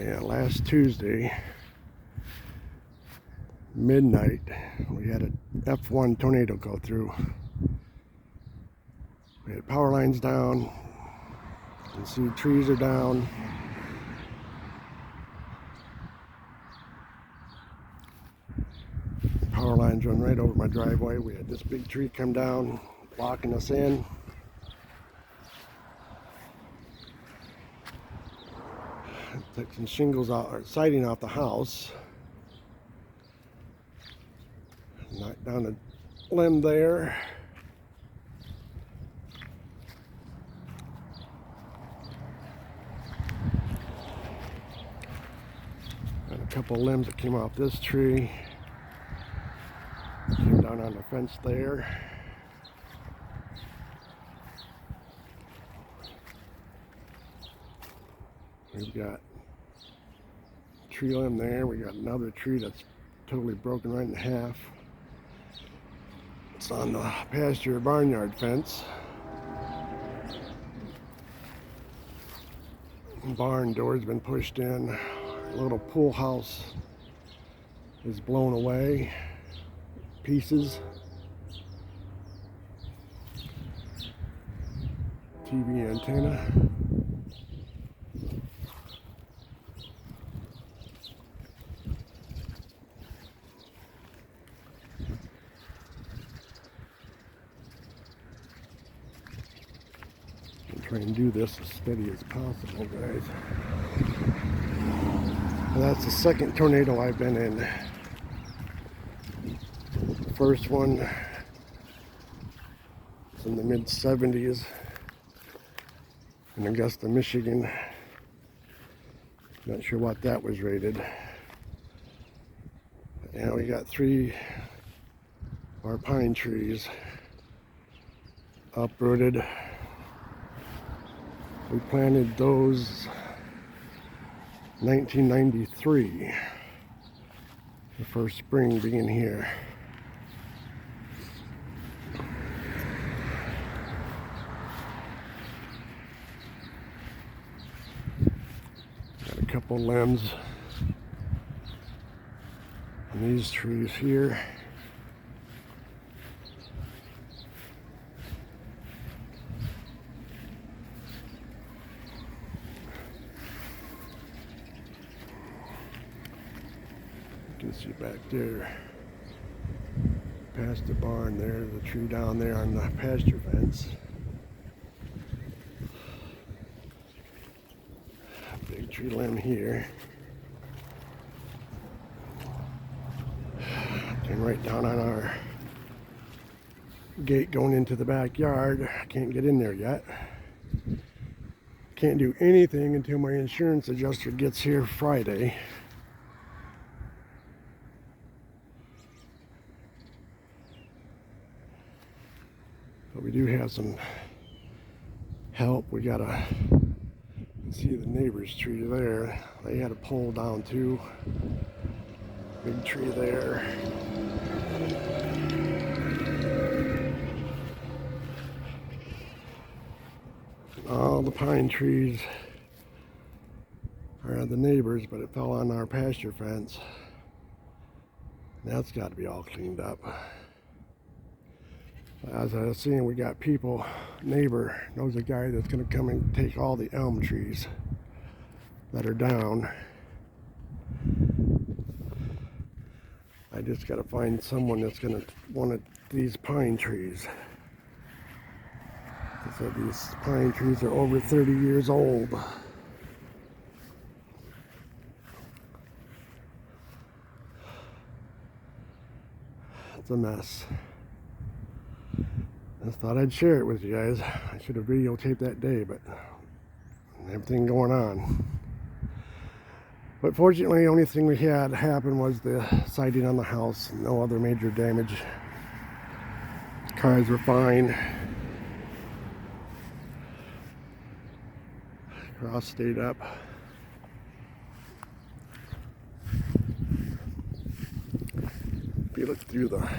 Yeah, last Tuesday, midnight, we had an EF1 tornado go through. We had power lines down. You can see trees are down. Power lines run right over my driveway. We had this big tree come down, blocking us in. Took some shingles out, or siding off the house. Knocked down a limb there. And a couple limbs that came off this tree. Came down on the fence there. We've got a tree limb there. We got another tree that's totally broken right in half. It's on the pasture barnyard fence. Barn door's been pushed in. A little pool house is blown away. Pieces. TV antenna. Try and do this as steady as possible, guys. And that's the second tornado I've been in. The first one was in the mid-70s in Augusta, Michigan. Not sure what that was rated. But now we got 3 of our pine trees uprooted. We planted those 1993, the first spring being here. Got a couple limbs on these trees here. You can see back there, past the barn there, the tree down there on the pasture fence. Big tree limb here. Came right down on our gate going into the backyard. Can't get in there yet. Can't do anything until my insurance adjuster gets here Friday. But we do have some help. We gotta see the neighbor's tree there. They had a pole down too. Big tree there. All the pine trees are the neighbors, but it fell on our pasture fence. That's got to be all cleaned up. As I was seeing, we got people, neighbor knows a guy that's going to come and take all the elm trees that are down. I just got to find someone that's going to want these pine trees. So these pine trees are over 30 years old. It's a mess. I just thought I'd share it with you guys. I should have videotaped that day, but everything going on. But fortunately, the only thing we had happen was the siding on the house. No other major damage. Cars were fine. Cross stayed up. If you look through the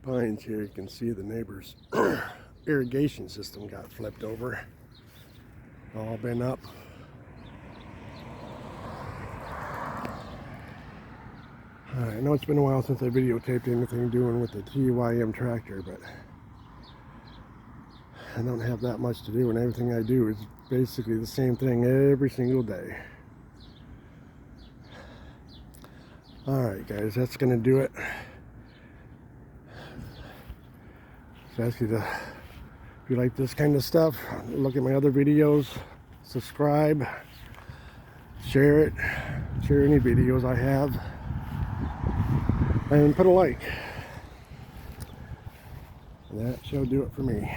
pines here, you can see the neighbor's irrigation system got flipped over. All been up. I know it's been a while since I videotaped anything doing with the TYM tractor, but I don't have that much to do, and everything I do is basically the same thing every single day. Alright guys, that's going to do it. Just ask you to, if you like this kind of stuff, look at my other videos, subscribe, share it, share any videos I have, and put a like. And that shall do it for me.